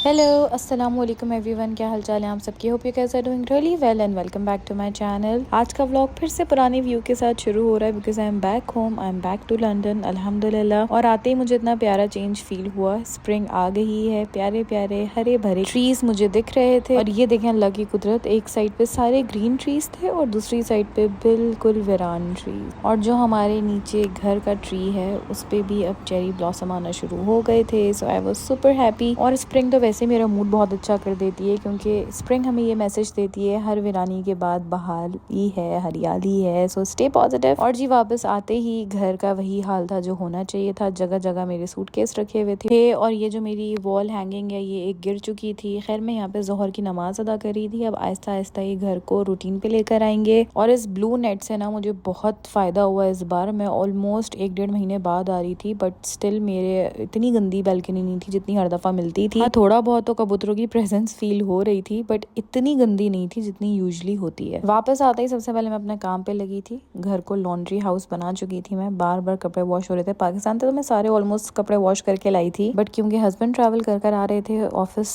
Hello अस्सलाम वालेकुम everyone, क्या हाल चाल है आप सबके। Hope you guys are doing really well and welcome back to my channel. आज का व्लॉग फिर से पुराने व्यू के साथ शुरू हो रहा है because I am back home, I am back to London अल्हम्दुलिल्लाह। और आते ही मुझे इतना प्यारा चेंज फील हुआ। स्प्रिंग आ गई है, प्यारे प्यारे हरे भरे ट्रीज मुझे दिख रहे थे। और ये देखें अल्लाह की कुदरत, एक साइड पे सारे ग्रीन ट्रीज थे और दूसरी साइड पे बिल्कुल वीरान ट्रीज। और जो हमारे नीचे घर का ट्री है उस पे भी अब चेरी ब्लॉसम आना शुरू हो गए थे। सो आई वाज सुपर हैप्पी। और स्प्रिंग तो वैसे मेरा मूड बहुत अच्छा कर देती है क्योंकि स्प्रिंग हमें ये मैसेज देती है हर वीरानी के बाद बहाली है, हरियाली है। So stay positive. और जी वापस आते ही घर का वही हाल था जो होना चाहिए था। जगह जगह मेरे सूटकेस रखे हुए थे और ये जो मेरी वॉल हैंगिंग है ये एक गिर चुकी थी। खैर मैं यहाँ पे जोहर की नमाज अदा कर रही थी। अब आहिस्ता आहिस्ता ये घर को रूटीन पे लेकर आएंगे। और इस ब्लू नेट से ना मुझे बहुत फायदा हुआ इस बार। मैं ऑलमोस्ट 1-1.5 महीने बाद आ रही थी बट स्टिल मेरे इतनी गंदी बैल्कनी नहीं थी जितनी हर दफा मिलती थी। थोड़ा बहुत तो कबूतरों की प्रेजेंस फील हो रही थी बट इतनी गंदी नहीं थी जितनी यूजुअली होती है। वापस आते ही सबसे पहले मैं अपने काम पे लगी थी। घर को लॉन्ड्री हाउस बना चुकी थी मैं। बार बार कपड़े वॉश हो रहे थे। पाकिस्तान से तो मैं सारे ऑलमोस्ट कपड़े वॉश करके लाई थी बट क्योंकि हस्बैंड ट्रैवल कर आ रहे थे ऑफिस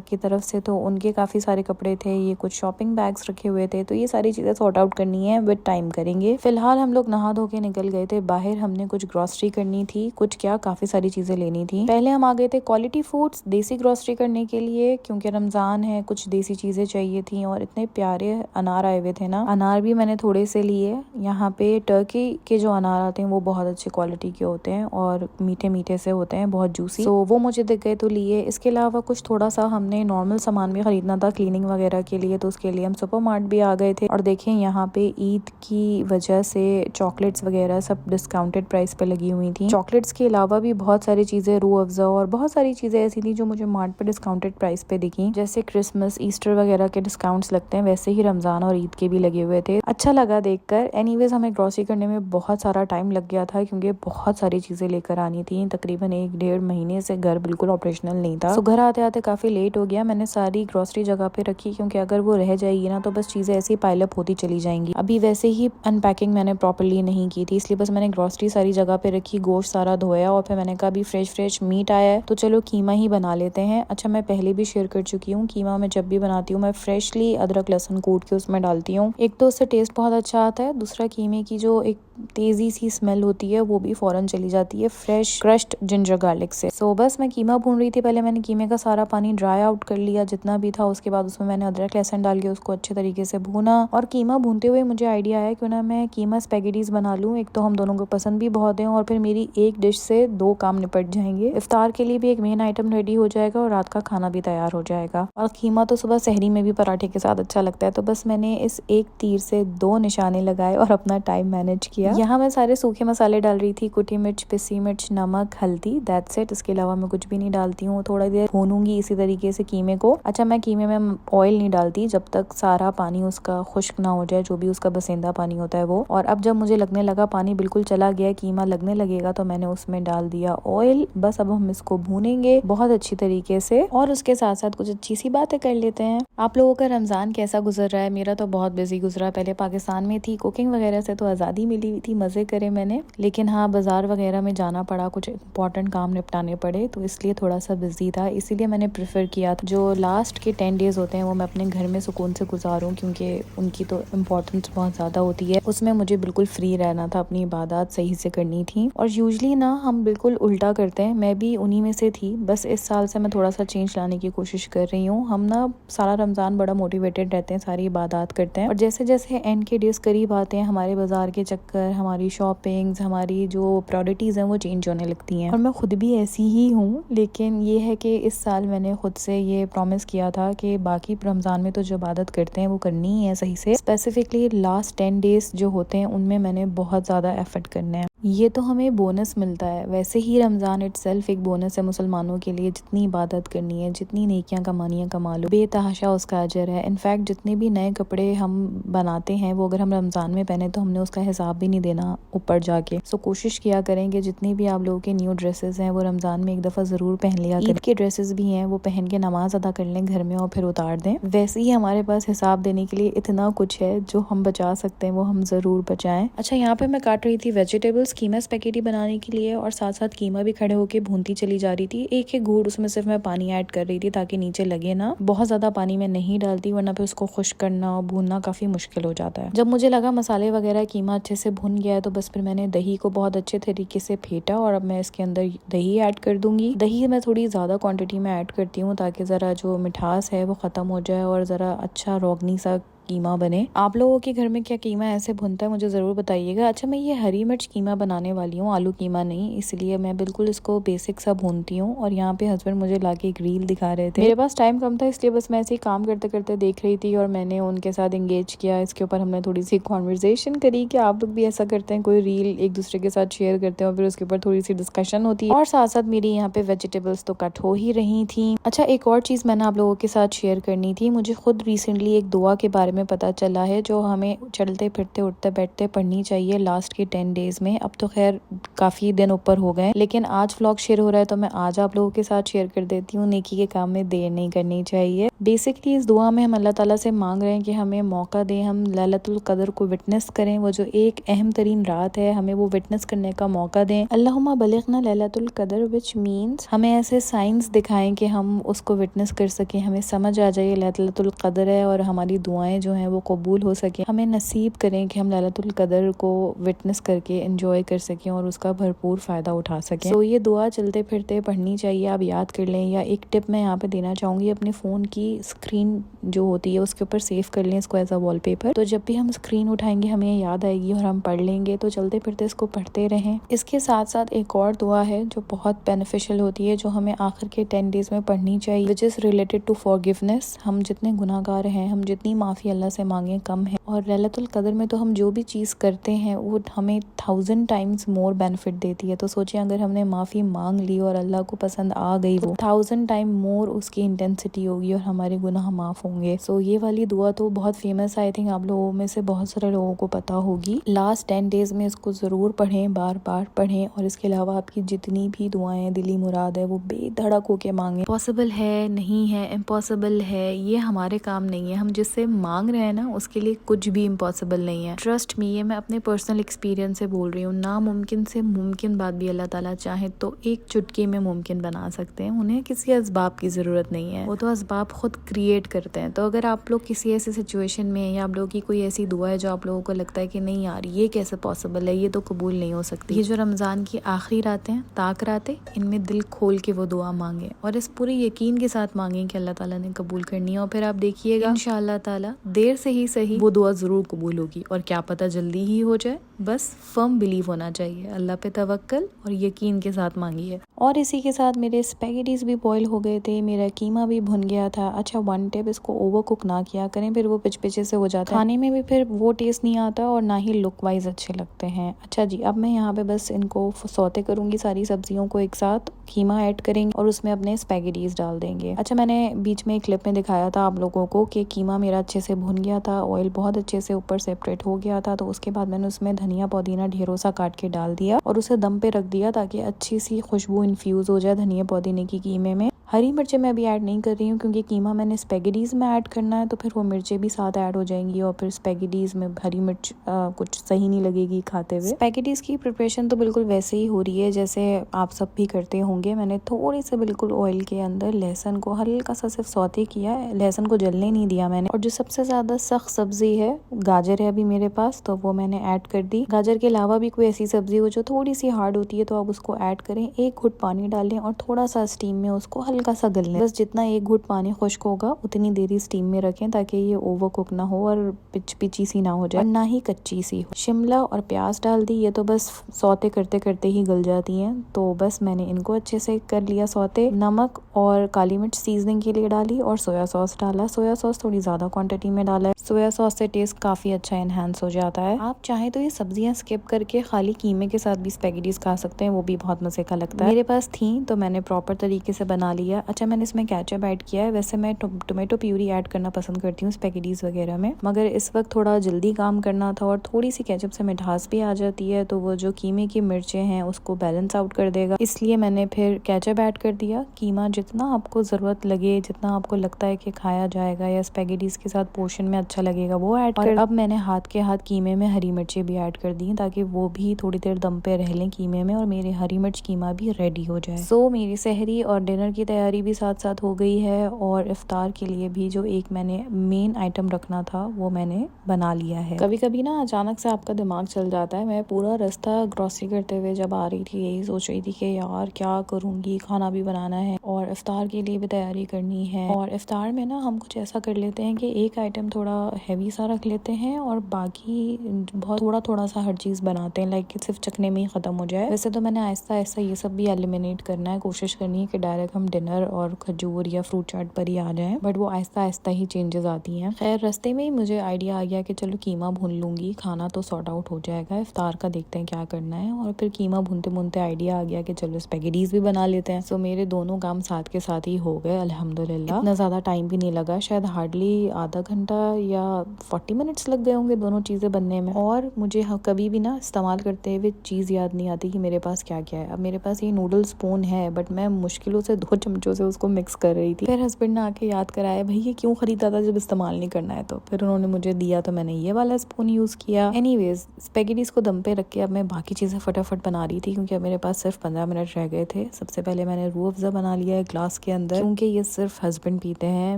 की तरफ से तो उनके काफी सारे कपड़े थे। ये कुछ शॉपिंग बैग्स रखे हुए थे तो ये सारी चीजें सॉर्ट आउट करनी है, विद टाइम करेंगे। फिलहाल हम लोग नहा धो के निकल गए थे बाहर। हमने कुछ ग्रोसरी करनी थी, कुछ क्या काफी सारी चीजें लेनी थी। पहले हम आ गए थे क्वालिटी फूड्स देसी ग्रोसरी करने के लिए क्योंकि रमजान है, कुछ देसी चीजें चाहिए थी। और इतने प्यारे अनार आए हुए थे ना, अनार भी मैंने थोड़े से लिए। यहाँ पे टर्की के जो अनार आते हैं वो बहुत अच्छी क्वालिटी के होते हैं और मीठे मीठे से होते हैं, बहुत जूसी। तो वो मुझे दिख गए तो लिए। इसके अलावा कुछ थोड़ा सा हमने नॉर्मल सामान भी खरीदना था क्लीनिंग वगैरह के लिए, तो उसके लिए हम सुपर मार्ट भी आ गए थे। और देखें यहाँ पे ईद की वजह से चॉकलेट्स वगैरह सब डिस्काउंटेड प्राइस पे लगी हुई थी। चॉकलेट्स के अलावा भी बहुत सारी चीजें, रूह अफ़ज़ा और बहुत सारी चीजें ऐसी थी जो मुझे मार्ट पे डिस्काउंटेड प्राइस पे दिखी। जैसे क्रिसमस, ईस्टर वगैरह के डिस्काउंट्स लगते हैं वैसे ही रमजान और ईद के भी लगे हुए थे। अच्छा लगा देखकर। एनीवेज हमें ग्रोसरी करने में बहुत सारा टाइम लग गया था क्योंकि बहुत सारी चीजें लेकर आनी थी। तकरीबन 1-1.5 महीने से घर बिल्कुल ऑपरेशनल नहीं था। तो घर आते आते काफी लेट हो गया। मैंने सारी ग्रोसरी जगह पे रखी क्योंकि अगर वो रह जाएगी ना तो बस चीजें ऐसी पाइलअप होती चली जाएंगी। अभी वैसे ही अनपैकिंग मैंने प्रॉपरली नहीं की थी इसलिए बस मैंने ग्रोसरी सारी जगह पे रखी, गोश्त सारा धोया और फिर मैंने कहा अभी फ्रेश मीट आया है तो चलो कीमा ही बना लेते हैं। अच्छा मैं पहले भी शेयर कर चुकी हूँ, कीमा मैं जब भी बनाती हूँ मैं फ्रेशली अदरक लहसुन कूट के उसमें डालती हूँ। एक तो उससे टेस्ट बहुत अच्छा आता है, दूसरा कीमे की जो एक तेजी सी स्मेल होती है वो भी फौरन चली जाती है फ्रेश क्रश्ड जिंजर गार्लिक से। सो बस मैं कीमा भून रही थी। पहले मैंने कीमे का सारा पानी ड्राई आउट कर लिया जितना भी था। उसके बाद उसमें मैंने अदरक लहसुन डाल के उसको अच्छे तरीके से भूना। और कीमा भूनते हुए मुझे आइडिया आया क्यों ना मैं कीमा स्पैगेटीज बना लूँ। एक तो हम दोनों को पसंद भी बहुत है और फिर मेरी एक डिश से 2 काम निपट जाएंगे। इफ्तार के लिए भी एक मेन आइटम रेडी हो जाएगा और रात का खाना भी तैयार हो जाएगा। और कीमा तो सुबह सहरी में भी पराठे के साथ अच्छा लगता है। तो बस मैंने इस एक तीर से 2 निशाने लगाए और अपना टाइम मैनेज किया। यहाँ मैं सारे सूखे मसाले डाल रही थी, कुटी मिर्च, पिसी मिर्च, नमक, हल्दी, दैट्स इट। इसके अलावा मैं कुछ भी नहीं डालती हूँ। थोड़ा देर भूनूंगी इसी तरीके से कीमे को। अच्छा मैं कीमे में ऑयल नहीं डालती जब तक सारा पानी उसका खुश्क ना हो जाए, जो भी उसका बसेंदा पानी होता है वो। और अब जब मुझे लगने लगा पानी बिल्कुल चला गया, कीमा लगने लगेगा तो मैंने उसमें डाल दिया ऑयल। बस अब हम इसको भूनेंगे बहुत अच्छी तरीके से और उसके साथ साथ कुछ अच्छी सी बातें कर लेते हैं। आप लोगों का रमजान कैसा गुजर रहा है? मेरा तो बहुत बिजी गुजरा। पहले पाकिस्तान में थी, कुकिंग वगैरह से तो आज़ादी मिली हुई थी, मजे करे मैंने। लेकिन हाँ बाजार वगैरह में जाना पड़ा, कुछ इंपॉर्टेंट काम निपटाने पड़े तो इसलिए थोड़ा सा बिजी था। इसीलिए मैंने प्रेफर किया जो लास्ट के 10 डेज होते हैं वो मैं अपने घर में सुकून से गुजारूं क्योंकि उनकी तो इम्पोर्टेंस बहुत ज्यादा होती है। उसमें मुझे बिल्कुल फ्री रहना था, अपनी इबादत सही से करनी थी। और यूजली ना हम बिल्कुल उल्टा करते हैं, मैं भी उन्हीं में से थी। बस इस साल से मैं थोड़ा सा चेंज लाने की कोशिश कर रही हूँ। हम ना सारा रमजान बड़ा मोटिवेटेड रहते हैं, सारी इबादत करते हैं और जैसे जैसे एंड के डेज करीब आते हैं हमारे बाजार के चक्कर, हमारी शॉपिंग्स, हमारी जो प्रायोरिटीज हैं वो चेंज होने लगती हैं। और मैं खुद भी ऐसी ही हूँ। लेकिन ये है कि इस साल मैंने खुद से ये प्रॉमिस किया था कि बाकी रमजान में तो जो इबादत करते हैं वो करनी ही है सही से। स्पेसिफिकली लास्ट 10 डेज जो होते हैं उनमें मैंने बहुत ज्यादा एफर्ट करने हैं। ये तो हमें बोनस मिलता है, वैसे ही रमजान इटसेल्फ एक बोनस है मुसलमानों के लिए। जितनी इबादत करनी है, जितनी नेकियां कमानी है कमा लो, बेतहाशा उसका अजर है। इनफैक्ट जितने भी नए कपड़े हम बनाते हैं वो अगर हम रमजान में पहने तो हमने उसका हिसाब भी नहीं देना ऊपर जाके। सो कोशिश किया करेंगे जितनी भी आप लोगों के न्यू ड्रेसेस हैं वो रमजान में एक दफा जरूर पहन लिया करें। ईद के ड्रेसेस भी हैं वो पहन के नमाज अदा कर लें घर में और फिर उतार दें। वैसे ही हमारे पास हिसाब देने के लिए इतना कुछ है, जो हम बचा सकते हैं वो हम जरूर बचाएं। अच्छा यहाँ पे मैं काट रही थी वेजिटेबल्स। वेजिटेबल्स कीमा स्पैगेटी बनाने के लिए और साथ साथ कीमा भी खड़े होके भूनती चली जा रही थी। एक एक घूंट उसमें सिर्फ मैं पानी ऐड कर रही थी ताकि नीचे लगे ना। बहुत ज्यादा पानी में नहीं डालती वरना फिर उसको खुश्क करना और भूनना काफी मुश्किल हो जाता है। जब मुझे लगा मसाले वगैरह कीमा अच्छे से भुन गया है तो बस फिर मैंने दही को बहुत अच्छे तरीके से फेंटा और अब मैं इसके अंदर दही ऐड कर दूंगी। दही मैं थोड़ी ज्यादा क्वांटिटी में ऐड करती हूँ ताकि जरा जो मिठास है वो खत्म हो जाए और जरा अच्छा रोगनी सा कीमा बने। आप लोगों के घर में क्या कीमा ऐसे भुनता है मुझे जरूर बताइएगा। अच्छा, मैं ये हरी मिर्च कीमा बनाने वाली हूँ, आलू कीमा नहीं, इसलिए मैं बिल्कुल इसको बेसिक सा भूनती हूँ। और यहाँ पे हस्बैंड मुझे लाके एक रील दिखा रहे थे। मेरे पास टाइम कम था इसलिए बस मैं ऐसे ही काम करते करते देख रही थी और मैंने उनके साथ एंगेज किया। इसके ऊपर हमने थोड़ी सी कॉन्वर्सेशन करी कि आप लोग भी ऐसा करते हैं, कोई रील एक दूसरे के साथ शेयर करते हैं और फिर उसके ऊपर थोड़ी सी डिस्कशन होती है। और साथ साथ मेरी यहाँ पे वेजिटेबल्स तो कट हो ही रही थी। अच्छा, एक और चीज मैंने आप लोगों के साथ शेयर करनी थी। मुझे खुद रिसेंटली एक दुआ के बारे में पता चला है जो हमें चलते फिरते उठते बैठते पढ़नी चाहिए लास्ट के 10 डेज में। अब तो खैर काफी दिन ऊपर हो गए, लेकिन आज व्लॉग शेयर हो रहा है तो मैं आज आप लोगों के साथ शेयर कर देती हूँ। नेकी के काम में देर नहीं करनी चाहिए। बेसिकली इस दुआ में हम अल्लाह ताला से मांग रहे हैं कि हमें मौका दें, हम लैलतुल कदर को विटनेस करें। वो जो एक अहम तरीन रात है हमें वो विटनेस करने का मौका दें। अल्लाहुम्मा बलिगना लैलतुल कदर, विच मीन्स हमें ऐसे साइंस दिखाएं कि हम उसको विटनेस कर सकें, हमें समझ आ जाए लैलतुल कदर है और हमारी दुआएं जो हैं वो कबूल हो सके। हमें नसीब करें कि हम लैलतुल कदर को विटनेस करके एंजॉय कर सकें और उसका भरपूर फ़ायदा उठा सकें। तो ये दुआ चलते फिरते पढ़नी चाहिए, आप याद कर लें। या एक टिप मैं यहाँ पे देना चाहूँगी, अपने फ़ोन की स्क्रीन जो होती है उसके ऊपर सेव कर लें इसको एज अ वॉलपेपर। तो जब भी हम स्क्रीन उठाएंगे हमें याद आएगी और हम पढ़ लेंगे। तो चलते फिरते इसको पढ़ते रहें। इसके साथ साथ एक और दुआ है जो बहुत बेनिफिशियल होती है, जो हमें आखिर के 10 डेज में पढ़नी चाहिए, which is related to forgiveness. हम जितने गुनाहगार हैं, हम जितनी माफ़ी अल्लाह से मांगे कम है। और लैलतुल कदर में तो हम जो भी चीज़ करते हैं वो हमें 1000 टाइम्स मोर बेनिफिट देती है। तो सोचें अगर हमने माफ़ी मांग ली और अल्लाह को पसंद आ गई वो 1000 टाइम मोर उसकी इंटेंसिटी होगी और हमारे गुनाह माफ़ होंगे। सो ये वाली दुआ तो बहुत फेमस, आई थिंक आप लोगों में से बहुत सारे लोगों को पता होगी। लास्ट 10 डेज में इसको ज़रूर पढ़ें, बार बार पढ़ें। और इसके अलावा आपकी जितनी भी दुआएं दिली मुराद है वो बेधड़क होके मांगें। पॉसिबल है, नहीं है, इम्पॉसिबल है, ये हमारे काम नहीं है। हम जिससे मांग रहे हैं ना उसके लिए कुछ भी इम्पॉसिबल नहीं है। ट्रस्ट मी, ये मैं अपने पर्सनल एक्सपीरियंस से बोल रही हूँ। नामुमकिन से मुमकिन बात भी अल्लाह ताला चाहे तो एक चुटकी में मुमकिन बना सकते हैं। उन्हें किसी असबाब की ज़रूरत नहीं है, वो तो असबाब खुद क्रिएट करते हैं। तो अगर आप लोग किसी ऐसी सिचुएशन में या आप लोगों की कोई ऐसी दुआ है जो आप लोगों को लगता है कि नहीं यार ये कैसे पॉसिबल है, ये तो कबूल नहीं हो सकती, ये जो रमज़ान की आखिरी रातें हैं, ताक रातें, इनमें दिल खोल के वो दुआ मांगे और इस पूरे यकीन के साथ मांगे कि अल्लाह ताला ने कबूल करनी है। और फिर आप देखिएगा इंशाअल्लाह ताला देर से ही सही वो दुआ ज़रूर कबूल होगी। और क्या पता जल्दी ही हो जाए, बस फर्म बिलीव होना चाहिए। अल्लाह पे तवक्कल और यकीन के साथ मांगिए। और इसी के साथ मेरे स्पैगेटीज भी बॉईल हो गए थे, मेरा कीमा भी भुन गया था। अच्छा, 1 टिप, इसको ओवर कुक ना किया करें, फिर वो पिचपिचे से हो जाता है, खाने में भी फिर वो टेस्ट नहीं आता और ना ही लुक वाइज अच्छे लगते हैं। अच्छा जी, अब मैं यहाँ पे बस इनको सौते करूंगी, सारी सब्जियों को एक साथ, कीमा ऐड करेंगे और उसमें अपने स्पैगेटीज डाल देंगे। अच्छा, मैंने बीच में एक क्लिप में दिखाया था आप लोगों को कि कीमा मेरा अच्छे से भुन गया था, ऑयल बहुत अच्छे से ऊपर सेपरेट हो गया था। तो उसके बाद मैंने उसमें धनिया पुदीना ढेरों सा काट के डाल दिया और उसे दम पे रख दिया ताकि अच्छी सी खुशबू इन्फ्यूज हो जाए धनिया पुदीने की कीमे में। हरी मिर्चें मैं अभी ऐड नहीं कर रही हूँ क्योंकि कीमा मैंने स्पैगेटीज में ऐड करना है, तो फिर वो मिर्चें भी साथ ऐड हो जाएंगी और फिर स्पैगेटीज में हरी मिर्च कुछ सही नहीं लगेगी खाते हुए। स्पैगेटीज की प्रिपरेशन तो बिल्कुल वैसे ही हो रही है जैसे आप सब भी करते होंगे। मैंने थोड़ी से बिल्कुल ऑयल के अंदर लहसुन को हल्का सा सिर्फ सौते किया है, लहसुन को जलने नहीं दिया मैंने। और जो सबसे ज्यादा सख्त सब्जी है, गाजर है अभी मेरे पास, तो वो मैंने ऐड कर दी। गाजर के अलावा भी कोई ऐसी सब्जी हो जो थोड़ी सी हार्ड होती है तो आप उसको ऐड करें। 1 घुट पानी डालें और थोड़ा सा स्टीम में उसको हल्का सा गलने, बस जितना 1 घुट पानी खुश्क होगा उतनी देरी स्टीम में रखें ताकि ये ओवर कुक ना हो और पिची सी ना हो जाए और ना ही कच्ची सी हो। शिमला और प्याज डाल दी, ये तो बस सौते करते करते ही गल जाती हैं, तो बस मैंने इनको अच्छे से कर लिया सौते। नमक और काली मिर्च सीजनिंग के लिए डाली और सोया सॉस डाला। सोया सॉस थोड़ी ज्यादा क्वांटिटी में डाला है, सोया सॉस से टेस्ट काफी अच्छा एनहांस हो जाता है। आप चाहें तो ये सब्जियां स्किप करके खाली कीमे के साथ भी स्पैगेटीज खा सकते हैं, वो भी बहुत मजे का लगता है। मेरे पास थी तो मैंने प्रॉपर तरीके से बना लिया लिया। अच्छा मैंने इसमें केचप ऐड किया है। वैसे मैं टोमेटो प्यूरी ऐड करना पसंद करती हूँ स्पैगेटीज वगैरह में, मगर इस वक्त थोड़ा जल्दी काम करना था और थोड़ी सी केचप से मिठास भी आ जाती है, तो वो जो कीमे की मिर्चें हैं उसको बैलेंस आउट कर देगा, इसलिए मैंने फिर केचप ऐड कर दिया। कीमा जितना आपको ज़रूरत लगे, जितना आपको लगता है कि खाया जाएगा या स्पैगेटीज के साथ पोर्शन में अच्छा लगेगा वो ऐड कर। अब मैंने हाथ के हाथ कीमे में हरी मिर्चें भी ऐड कर दी ताकि वो भी थोड़ी देर दम पे रह लें कीमे में और मेरे हरी मिर्च कीमा भी रेडी हो जाए। सो मेरी सहरी और डिनर की तैयारी भी साथ साथ हो गई है और इफ्तार के लिए भी जो एक मैंने मेन आइटम रखना था वो मैंने बना लिया है। कभी कभी ना अचानक से आपका दिमाग चल जाता है। मैं पूरा रास्ता ग्रोसरी करते हुए जब आ रही थी यही सोच रही थी कि यार क्या करूंगी, खाना भी बनाना है और इफ्तार के लिए भी तैयारी करनी है। और इफ्तार में ना हम कुछ ऐसा कर लेते हैं कि एक आइटम थोड़ा हैवी सा रख लेते हैं और बाकी बहुत थोड़ा थोड़ा सा हर चीज़ बनाते हैं, लाइक सिर्फ चखने में ही ख़त्म हो जाए। वैसे तो मैंने आहिस्ता आहिस्ता ये सब भी एलिमिनेट करना है, कोशिश करनी है कि डायरेक्ट हम डिनर और खजूर या फ्रूट चाट पर ही आ जाएं, बट वो आहिस्ता आहिस्ता ही चेंजेस आती हैं। खैर रास्ते में ही मुझे आइडिया आ गया कि चलो कीमा भून लूँगी, खाना तो सॉर्ट आउट हो जाएगा, इफ्तार का देखते हैं क्या करना है। और फिर कीमा भूनते भूनते आइडिया आ गया कि चलो स्पैगेटीज भी बना लेते हैं। सो मेरे दोनों काम साथ के साथ ही हो गए अल्हम्दुलिल्लाह। इतना ज़्यादा टाइम भी नहीं लगा, शायद हार्डली आधा घंटा या 40 मिनट्स लग गए होंगे दोनों चीज़ें बनने में। और मुझे कभी भी ना इस्तेमाल करते हुए चीज़ याद नहीं आती कि मेरे पास क्या क्या है। अब मेरे पास ये नूडल स्पून है बट मैं मुश्किलों से 2 चमचों से उसको मिक्स कर रही थी। फिर हस्बैंड ने आके याद कराया, भाई ये क्यों खरीदा था जब इस्तेमाल नहीं करना है, तो फिर उन्होंने मुझे दिया तो मैंने ये वाला स्पून यूज़ किया। एनीवेज स्पैगेटीज को दम पे रख के अब मैं बाकी चीज़ें फटाफट बना रही थी क्योंकि अब मेरे पास सिर्फ 15 मिनट रह गए थे। सबसे पहले मैंने रूह अफ़ज़ा बना लिया है ग्लास के अंदर, क्योंकि ये सिर्फ हस्बैंड पीते हैं।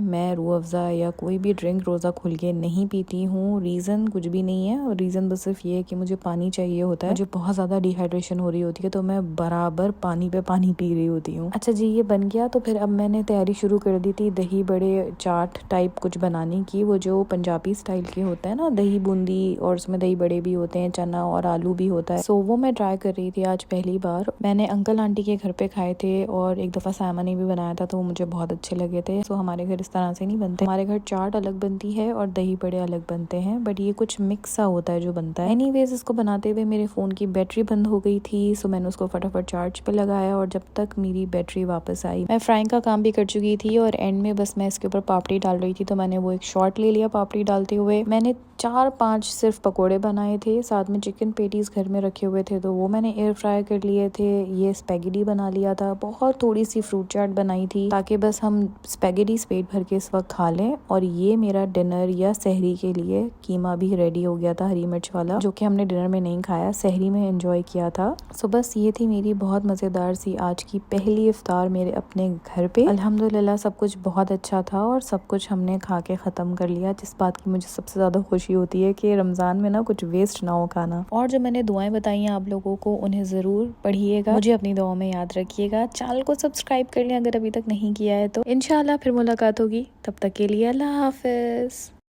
मैं रूह अफ़ज़ा या कोई भी ड्रिंक रोज़ा खुल के नहीं पीती हूँ। रीज़न कुछ भी नहीं है, और रीज़न बस सिर्फ ये है कि मुझे पानी चाहिए होता है। मुझे बहुत ज़्यादा डिहाइड्रेशन हो रही होती है तो मैं बराबर पानी पे पानी पी रही होती हूँ। अच्छा जी ये बन गया तो फिर अब मैंने तैयारी शुरू कर दी थी दही बड़े चाट टाइप कुछ बनाने की, वो जो पंजाबी स्टाइल के होता है ना, दही बूंदी और उसमें दही बड़े भी होते हैं, चना और आलू भी होता है। सो वो मैं ट्राई कर रही थी आज पहली बार। मैंने अंकल आंटी के घर पे खाए थे और एक दफ़ा सायमा ने भी बनाया था तो वो मुझे बहुत अच्छे लगे थे। सो हमारे घर इस तरह से नहीं बनते, हमारे घर चाट अलग बनती है और दही बड़े अलग बनते हैं, बट ये कुछ मिक्स सा होता है जो बनता है। एनीवेज इसको बनाते हुए मेरे फ़ोन की बैटरी बंद हो गई थी, सो मैंने उसको फटाफट चार्ज पे लगाया और जब तक मेरी बैटरी वापस आई मैं फ्राइंग का काम भी कर चुकी थी और एंड में बस मैं इसके ऊपर पापड़ी डाल रही थी। तो मैंने वो एक शॉट ले लिया पापड़ी डालते हुए। मैंने 4-5 सिर्फ पकोड़े बनाए थे, साथ में चिकन पेटीज घर में रखे हुए थे तो वो मैंने एयर फ्राई कर लिए थे। ये स्पैगेटी बना लिया था, बहुत थोड़ी सी फ्रूट चाट बनाई थी ताकि बस हम स्पैगेटीज पेट भर के इस वक्त खा लें। और ये मेरा डिनर या सहरी के लिए कीमा भी रेडी हो गया था हरी मिर्च वाला, जो कि हमने डिनर में नहीं खाया, सहरी में एंजॉय किया था। सो बस ये थी मेरी बहुत मज़ेदार सी आज की पहली इफ्तार मेरे अपने घर पे। अल्हम्दुलिल्लाह सब कुछ बहुत अच्छा था और सब कुछ हमने खा के ख़त्म कर लिया, जिस बात की मुझे सबसे ज़्यादा खुशी होती है कि रमज़ान में ना कुछ वेस्ट ना हो खाना। और जो मैंने दुआएं बताई हैं आप लोगों को उन्हें ज़रूर पढ़िएगा, मुझे अपनी दुआओं में याद रखिएगा। चैनल को सब्सक्राइब कर लें अगर अभी तक नहीं किया है तो। इंशाल्लाह फिर मुलाकात होगी, तब तक के लिए अल्लाह हाफ़िज़।